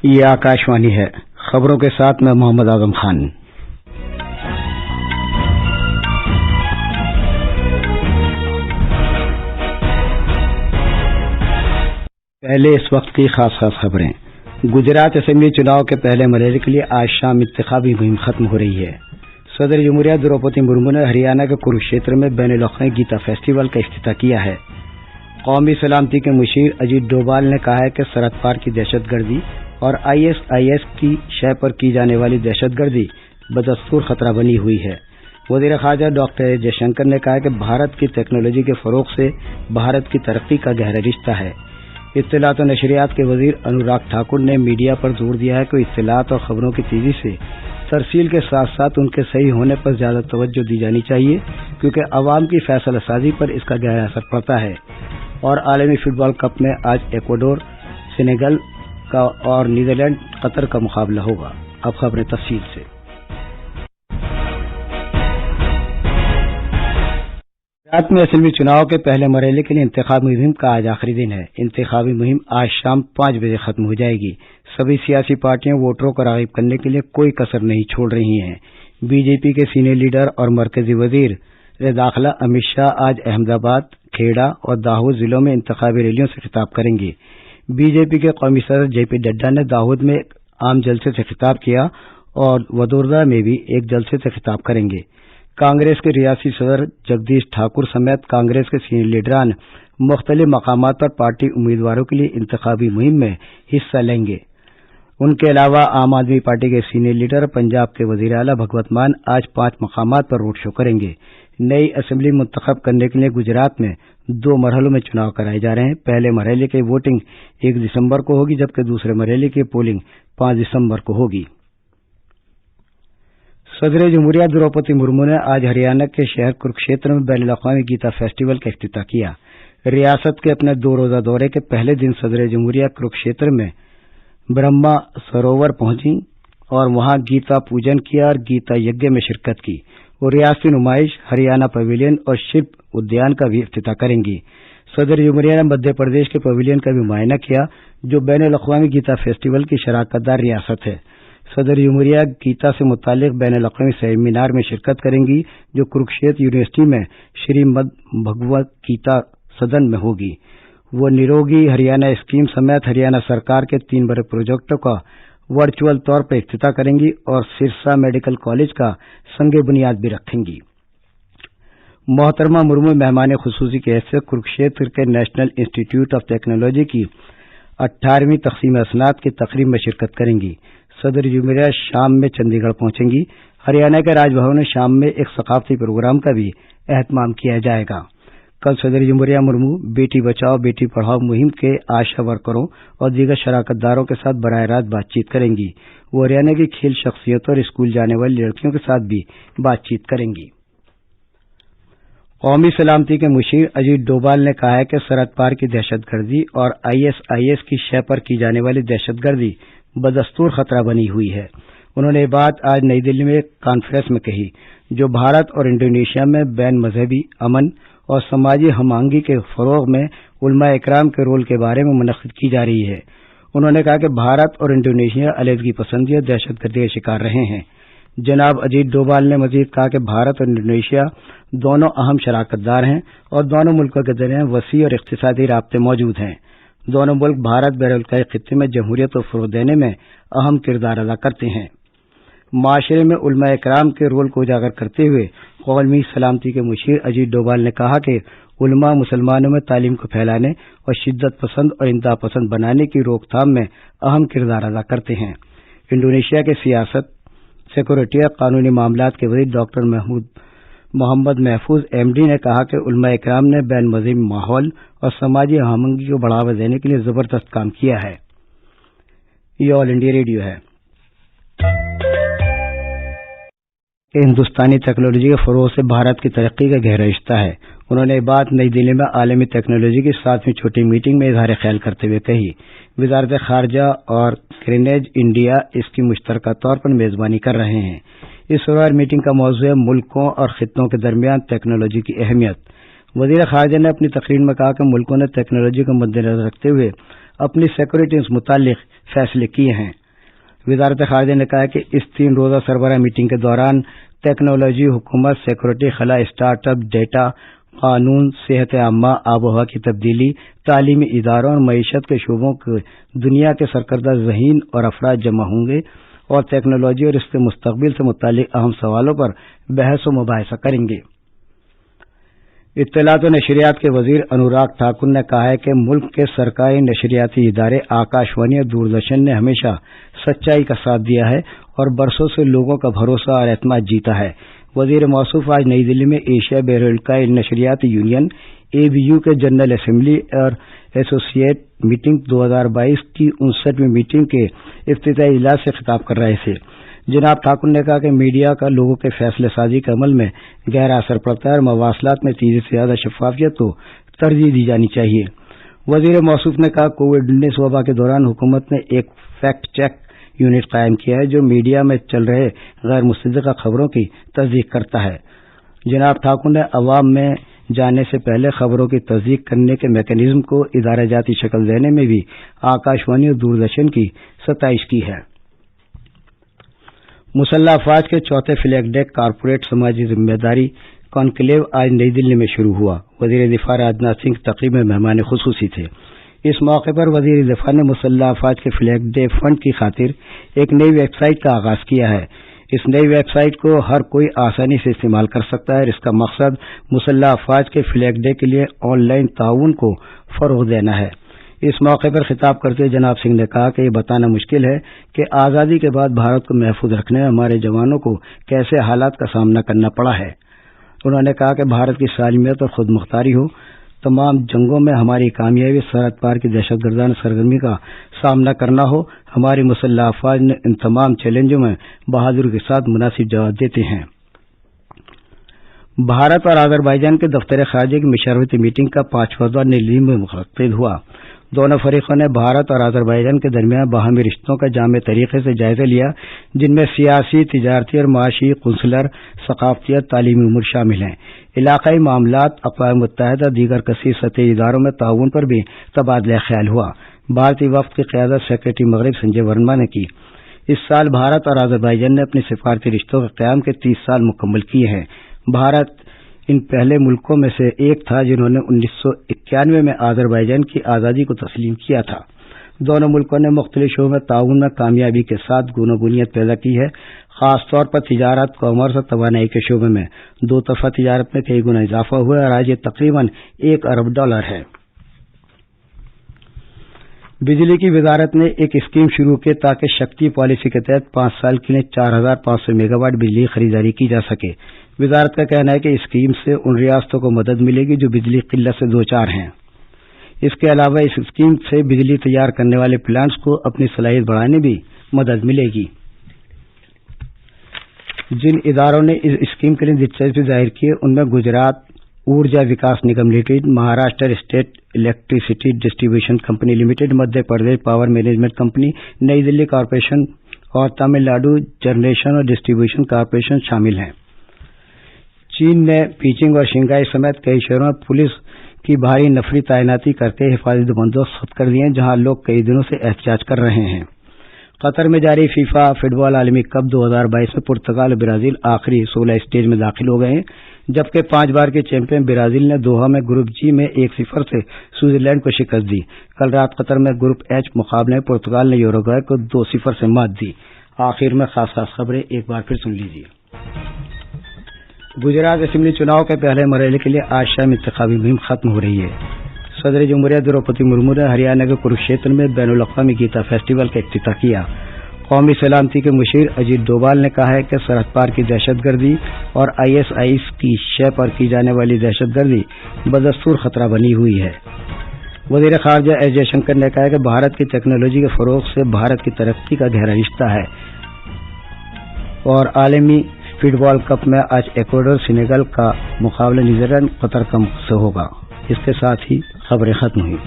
یہ آکاشوانی ہے۔ خبروں کے ساتھ میں محمد اعظم خان۔ پہلے اس وقت کی خاص خبریں۔ گجرات اسمبلی چناؤ کے پہلے مرحلے کے لیے آج شام انتخابی مہم ختم ہو رہی ہے۔ صدر جمہوریہ دروپدی مرمو نے ہریانہ کے کروکشیتر میں بین الاقوامی گیتا فیسٹیول کا افتتاح کیا ہے۔ قومی سلامتی کے مشیر اجیت ڈوبھال نے کہا ہے کہ سرحد پار کی دہشت گردی اور ISIS کی شے پر کی جانے والی دہشت گردی بدستور خطرہ بنی ہوئی ہے۔ وزیر خارجہ ڈاکٹر ایس جے شنکر نے کہا کہ بھارت کی ٹیکنالوجی کے فروغ سے بھارت کی ترقی کا گہرا رشتہ ہے۔ اطلاعات و نشریات کے وزیر انوراگ ٹھاکر نے میڈیا پر زور دیا ہے کہ اطلاعات اور خبروں کی تیزی سے ترسیل کے ساتھ ساتھ ان کے صحیح ہونے پر زیادہ توجہ دی جانی چاہیے، کیونکہ عوام کی فیصلہ سازی پر اس کا گہرا اثر پڑتا ہے۔ اور عالمی فٹ بال کپ میں آج ایکواڈور سینیگل کا اور نیدرلینڈ قطر کا مقابلہ ہوگا۔ اب خبریں تفصیل سے۔ گجرات میں اسمبلی چناؤ کے پہلے مرحلے کے لیے انتخابی مہم کا آج آخری دن ہے۔ انتخابی مہم آج شام 5 بجے ختم ہو جائے گی۔ سبھی سیاسی پارٹیاں ووٹروں کو راغب کرنے کے لیے کوئی کسر نہیں چھوڑ رہی ہیں۔ BJP کے سینئر لیڈر اور مرکزی وزیر داخلہ امت شاہ آج احمد آباد، کھیڑا اور داہود ضلعوں میں انتخابی ریلیوں سے خطاب کریں گے۔ BJP کے قومی صدر JP نڈا نے داہود میں ایک عام جلسے سے خطاب کیا اور ودودرا میں بھی ایک جلسے سے خطاب کریں گے۔ کانگریس کے ریاستی صدر جگدیش ٹھاکر سمیت کانگریس کے سینئر لیڈران مختلف مقامات پر پارٹی امیدواروں کے لیے انتخابی مہم میں حصہ لیں گے۔ ان کے علاوہ عام آدمی پارٹی کے سینئر لیڈر پنجاب کے وزیر اعلیٰ بھگوت مان آج 5 مقامات پر روڈ شو کریں گے۔ نئی اسمبلی منتخب کرنے کے لیے گجرات میں 2 مرحلوں میں چناؤ کرائے جا رہے ہیں۔ پہلے مرحلے کی ووٹنگ 1 دسمبر کو ہوگی، جبکہ دوسرے مرحلے کی پولنگ 5 دسمبر کو ہوگی۔ صدر جمہوریہ دروپدی مرمو نے آج ہریانہ کے شہر کروکشیتر میں بین الاقوامی گیتا فیسٹیول کا افتتاح کیا۔ ریاست کے اپنے 2 روزہ دورے کے پہلے دن صدر جمہوریہ کروکشیتر میں برہما سروور پہنچی اور وہاں گیتا پوجن کیا اور گیتا یجنا میں شرکت کی۔ وہ ریاستی نمائش، ہریانہ پویلین اور شلپ ادیان کا بھی افتتاح کریں گی۔ صدر جمہوریہ نے مدھیہ پردیش کے پویلین کا بھی معائنہ کیا، جو بین الاقوامی گیتا فیسٹیول کی شراکت دار ریاست ہے۔ صدر جمہوریہ گیتا سے متعلق بین الاقوامی سیمینار میں شرکت کریں گی، جو کروکشیتر یونیورسٹی میں شری مد بھگوت گیتا سدن میں ہوگی۔ وہ نیروگی ہریانہ اسکیم سمیت ہریانہ سرکار کے 3 بڑے پروجیکٹوں کا ورچوئل طور پر افتتاح کریں گی اور سرسا میڈیکل کالج کا سنگ بنیاد بھی رکھیں گی۔ محترمہ مرمو مہمان خصوصی کی حیثیت کروکشیتر کے نیشنل انسٹی ٹیوٹ آف ٹیکنالوجی کی 18ویں تقسیم اسناد کی تقریب میں شرکت کریں گی۔ صدر جمہوریہ شام میں چنڈی گڑھ پہنچیں گی۔ ہریانہ کے راج بھون میں شام میں ایک ثقافتی پروگرام کا بھی اہتمام کیا جائے گا۔ کل صدر جمہوریہ مرمو بیٹی بچاؤ بیٹی پڑھاؤ مہم کے آشا ورکروں اور دیگر شراکت داروں کے ساتھ براہ راست بات چیت کریں گی۔ وہ ہریانہ کی کھیل شخصیتوں اور اسکول جانے والی لڑکیوں کے ساتھ بھی بات چیت کریں گی۔ قومی سلامتی کے مشیر اجیت ڈوبھال نے کہا ہے کہ سرحد پار کی دہشت گردی اور ISIS کی شے پر کی جانے والی دہشت گردی بدستور خطرہ بنی ہوئی ہے۔ انہوں نے یہ بات آج نئی دلی میں ایک کانفرنس میں کہی، جو بھارت اور انڈونیشیا میں بین مذہبی امن اور سماجی ہم آہنگی کے فروغ میں علماء اکرام کے رول کے بارے میں منعقد کی جا رہی ہے۔ انہوں نے کہا کہ بھارت اور انڈونیشیا علیحدگی پسندی اور دہشت گردی کا شکار رہے ہیں۔ جناب اجیت ڈوبھال نے مزید کہا کہ بھارت اور انڈونیشیا دونوں اہم شراکت دار ہیں اور دونوں ملکوں کے درمیان وسیع اور اقتصادی رابطے موجود ہیں۔ دونوں ملک بھارت بحرالکاہل خطے میں جمہوریت کو فروغ دینے میں اہم کردار ادا کرتے ہیں۔ معاشرے میں علماء اکرام کے رول کو اجاگر کرتے ہوئے قومی سلامتی کے مشیر اجیت ڈوبھال نے کہا کہ علماء مسلمانوں میں تعلیم کو پھیلانے اور شدت پسند اور انتہا پسند بنانے کی روک تھام میں اہم کردار ادا کرتے ہیں۔ انڈونیشیا کے سیاست، سیکورٹی اور قانونی معاملات کے وزیر ڈاکٹر محمد محفوظ MD نے کہا کہ علماء اکرام نے بین مذہبی ماحول اور سماجی ہم آہنگی کو بڑھاوا دینے کے لیے زبردست کام کیا ہے۔ یہ آل انڈیا ریڈیو ہے۔ ہندوستانی ٹیکنالوجی کے فروغ سے بھارت کی ترقی کا گہرا رشتہ ہے۔ انہوں نے یہ بات نئی دلی میں عالمی ٹیکنالوجی کی 7ویں چھوٹی میٹنگ میں اظہار خیال کرتے ہوئے کہی۔ وزارت خارجہ اور کرینیج انڈیا اس کی مشترکہ طور پر میزبانی کر رہے ہیں۔ اس بار میٹنگ کا موضوع ہے ملکوں اور خطوں کے درمیان ٹیکنالوجی کی اہمیت۔ وزیر خارجہ نے اپنی تقریر میں کہا کہ ملکوں نے ٹیکنالوجی کو مد نظر رکھتے ہوئے اپنی سیکورٹی سے متعلق فیصلے کیے ہیں۔ وزارت خارجہ نے کہا کہ اس 3 روزہ سربراہ میٹنگ کے دوران ٹیکنالوجی، حکومت، سیکورٹی، خلا، اسٹارٹ اپ، ڈیٹا، قانون، صحت عامہ، آب و ہوا کی تبدیلی، تعلیمی اداروں اور معیشت کے شعبوں کے دنیا کے سرکردہ ذہین اور افراد جمع ہوں گے اور ٹیکنالوجی اور اس کے مستقبل سے متعلق اہم سوالوں پر بحث و مباحثہ کریں گے۔ اطلاعات و نشریات کے وزیر انوراگ ٹھاکر نے کہا ہے کہ ملک کے سرکاری نشریاتی ادارے آکاش وانی اور دوردرشن نے ہمیشہ سچائی کا ساتھ دیا ہے اور برسوں سے لوگوں کا بھروسہ اور اعتماد جیتا ہے۔ وزیر موصوف آج نئی دلی میں ایشیا بحرالکائی نشریاتی یونین ABU کے جنرل اسمبلی اور ایسوسیٹ میٹنگ 2022 کی 59ویں میٹنگ کے افتتاحی اجلاس سے خطاب کر رہے تھے۔ جناب ٹھاکر نے کہا کہ میڈیا کا لوگوں کے فیصلہ سازی کے عمل میں گہرا اثر پڑتا ہے اور مواصلات میں تیزی سے زیادہ شفافیت کو ترجیح دی جانی چاہیے۔ وزیر موصوف نے کہا کووڈ-19 وبا کے دوران حکومت نے ایک فیکٹ چیک یونٹ قائم کیا ہے جو میڈیا میں چل رہے غیر مصدقہ خبروں کی تصدیق کرتا ہے۔ جناب ٹھاکر نے عوام میں جانے سے پہلے خبروں کی تصدیق کرنے کے میکانزم کو ادارہ جاتی شکل دینے میں بھی آکاش وانی اور دوردرشن کی ستائش کی ہے۔ مسلح افواج کے 4تھے فلیگ ڈے کارپوریٹ سماجی ذمہ داری کانکلیو آج نئی دلی میں شروع ہوا۔ وزیر دفاع راجناتھ سنگھ تقریب میں مہمان خصوصی تھے۔ اس موقع پر وزیر دفاع نے مسلح افواج کے فلیگ ڈے فنڈ کی خاطر ایک نئی ویب سائٹ کا آغاز کیا ہے۔ اس نئی ویب سائٹ کو ہر کوئی آسانی سے استعمال کر سکتا ہے اور اس کا مقصد مسلح افواج کے فلیگ ڈے کے لیے آن لائن تعاون کو فروغ دینا ہے۔ اس موقع پر خطاب کرتے جناب سنگھ نے کہا کہ یہ بتانا مشکل ہے کہ آزادی کے بعد بھارت کو محفوظ رکھنے میں ہمارے جوانوں کو کیسے حالات کا سامنا کرنا پڑا ہے۔ انہوں نے کہا کہ بھارت کی سالمیت اور خود مختاری ہو، تمام جنگوں میں ہماری کامیابی، سرحد پار کی دہشت گردانہ سرگرمی کا سامنا کرنا ہو، ہماری مسلح افواج نے ان تمام چیلنجوں میں بہادری کے ساتھ مناسب جواب دیتے ہیں۔ بھارت اور آذربائیجان کے دفتر خارجہ کی مشاورتی میٹنگ کا 5واں دور نئی دلی میں منعقد ہوا۔ دونوں فریقوں نے بھارت اور آذربائیجان کے درمیان باہمی رشتوں کا جامع طریقے سے جائزہ لیا، جن میں سیاسی، تجارتی اور معاشی، قونصلر، ثقافتی اور تعلیمی امور شامل ہیں۔ علاقائی معاملات، اقوام متحدہ اور دیگر کثیر سطحی اداروں میں تعاون پر بھی تبادلہ خیال ہوا۔ بھارتی وفد کی قیادت سیکریٹری مغرب سنجے ورما نے کی۔ اس سال بھارت اور آذربائیجان نے اپنے سفارتی رشتوں کے قیام کے 30 سال مکمل کیے ہیں۔ بھارت ان پہلے ملکوں میں سے ایک تھا جنہوں نے 1991 میں آذربائیجان کی آزادی کو تسلیم کیا تھا۔ دونوں ملکوں نے مختلف شعبوں میں تعاون میں کامیابی کے ساتھ گوناگونیت پیدا کی ہے، خاص طور پر تجارت، کامرس اور توانائی کے شعبے میں دو طرفہ تجارت میں کئی گنا اضافہ ہوا ہے اور آج یہ تقریباً $1 ارب ہے۔ بجلی کی وزارت نے ایک اسکیم شروع کی تاکہ شکتی پالیسی کے تحت 5 سال کے لیے 4500 میگا واٹ بجلی خریداری کی جا سکے۔ وزارت کا کہنا ہے کہ اسکیم سے ان ریاستوں کو مدد ملے گی جو بجلی قلت سے دوچار ہیں۔ اس کے علاوہ اس اسکیم سے بجلی تیار کرنے والے پلانٹس کو اپنی صلاحیت بڑھانے میں بھی مدد ملے گی۔ جن اداروں نے اس اسکیم کے لیے دلچسپی ظاہر کی ہے ان میں Gujarat Urja Vikas Nigam limited, Maharashtra state electricity distribution company limited, Madhya Pradesh power management company, Nai Delhi corporation اور تمل ناڈو جنریشن اور ڈسٹریبیوشن کارپوریشن شامل ہیں۔ چین نے بیجنگ اور شنگھائی سمیت کئی شہروں میں پولیس کی بھاری نفری تعیناتی کرتے حفاظتی بندوبست کر دیے ہیں، جہاں لوگ کئی دنوں سے احتجاج کر رہے ہیں۔ قطر میں جاری فیفا فٹ بال عالمی کپ 2022 میں پرتگال اور برازیل آخری 16 اسٹیج میں داخل ہو گئے ہیں، جبکہ 5 بار کے چیمپئن برازیل نے دوحہ میں گروپ جی میں 1-0 سے سوئٹزرلینڈ کو شکست دی۔ کل رات قطر میں گروپ ایچ مقابلے میں پرتگال نے یوروگوئے کو 2-0 سے مات دی۔ آخر میں خاص خبریں ایک بار پھر سن لیجیے۔ گجرات اسمبلی چناؤ کے پہلے مرحلے کے لیے آج شام انتخابی مہم ختم ہو رہی ہے۔ صدر جمہوریہ دروپدی مرمو نے ہریانہ کے کروکشیتر میں بین الاقوامی گیتا فیسٹیول کا افتتاح کیا۔ قومی سلامتی کے مشیر اجیت ڈوبھال نے کہا ہے کہ سرحد پار کی دہشت گردی اور ISIS کی شے پر کی جانے والی دہشت گردی بدستور خطرہ بنی ہوئی ہے۔ وزیر خارجہ ایس جے شنکر نے کہا ہے کہ بھارت کی ٹیکنالوجی کے فروغ سے بھارت کی ترقی کا گہرا رشتہ ہے اور عالمی فٹ بال کپ میں آج ایکواڈور سینیگل کا مقابلہ نیوزی لینڈ قطر سے ہوگا۔ اس کے ساتھ ہی خبریں ختم ہوئی۔